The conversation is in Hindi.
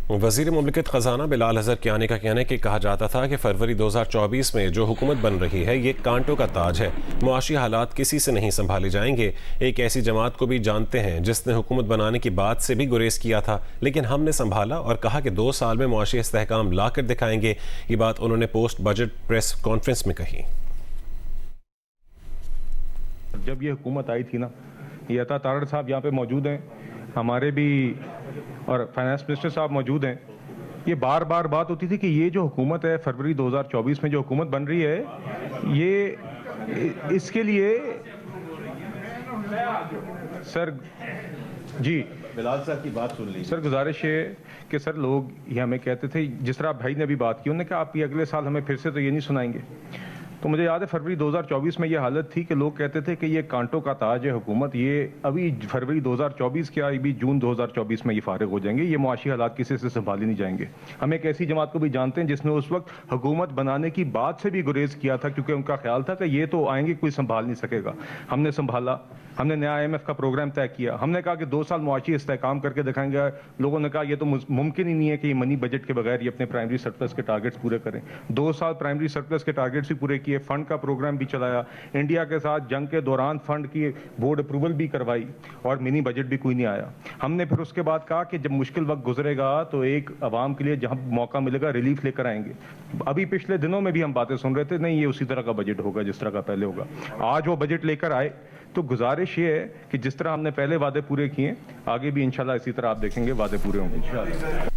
वज़ीर मुमलिकत ख़जाना बिलाल हज़र कियानी का कहना है कि कहा जाता था कि फरवरी 2024 में जो हुकूमत बन रही है ये कांटों का ताज है, मुआशी हालात किसी से नहीं संभाले जाएंगे। एक ऐसी जमात को भी जानते हैं जिसने हुकूमत बनाने की बात से भी गुरेज किया था, लेकिन हमने संभाला और कहा कि 2 साल में मुआशी इस्तेहकाम ला कर दिखाएंगे। ये बात उन्होंने पोस्ट बजट प्रेस कॉन्फ्रेंस में कही। जब ये हुकूमत आई थी ना, ये अता तारड़ साहब यहाँ पे मौजूद हैं, हमारे भी और फाइनेंस मिनिस्टर साहब मौजूद हैं। ये बार बार बात होती थी कि ये जो हुकूमत है फरवरी 2024 में जो हुकूमत बन रही है, ये इसके लिए सर जी बिलाल साहब की बात सुन लीजिए। सर गुजारिश है कि सर लोग ये हमें कहते थे, जिस तरह भाई ने अभी बात की, उन्होंने कहा आप ये अगले साल हमें फिर से तो ये नहीं सुनाएंगे। तो मुझे याद है फरवरी 2024 में ये हालत थी कि लोग कहते थे कि ये कांटों का ताज है हुकूमत, ये अभी फरवरी 2024 क्या अभी जून 2024 में ये फारिग हो जाएंगे, ये मुआशी हालात किसी से संभाले नहीं जाएंगे। हम एक ऐसी जमात को भी जानते हैं जिसने उस वक्त हुकूमत बनाने की बात से भी गुरेज किया था, क्योंकि उनका ख्याल था कि ये तो आएंगे कोई संभाल नहीं सकेगा। हमने संभाला, हमने नया IMF का प्रोग्राम तय किया, हमने कहा कि 2 साल मुआशी इस्तेहकाम करके दिखाएंगे। लोगों ने कहा ये तो मुमकिन ही नहीं है कि ये मनी बजट के बगैर ये अपने प्राइमरी सरप्लस के टारगेट्स पूरे करें। 2 साल प्राइमरी सरप्लस के टारगेट्स भी पूरे किए, फंड का प्रोग्राम भी चलाया, इंडिया के साथ जंग के दौरान फंड की बोर्ड अप्रूवल भी करवाई और मिनी बजट भी कोई नहीं आया। हमने फिर उसके बाद कहा कि जब मुश्किल वक्त गुजरेगा तो एक अवाम के लिए जहां मौका मिलेगा रिलीफ लेकर आएंगे। अभी पिछले दिनों में भी हम बातें सुन रहे थे, नहीं ये उसी तरह का बजट होगा जिस तरह का पहले होगा। आज वो बजट लेकर आए तो गुजारिश ये है कि जिस तरह हमने पहले वादे पूरे किए, आगे भी इंशाल्लाह इसी तरह आप देखेंगे वादे पूरे होंगे इंशाल्लाह।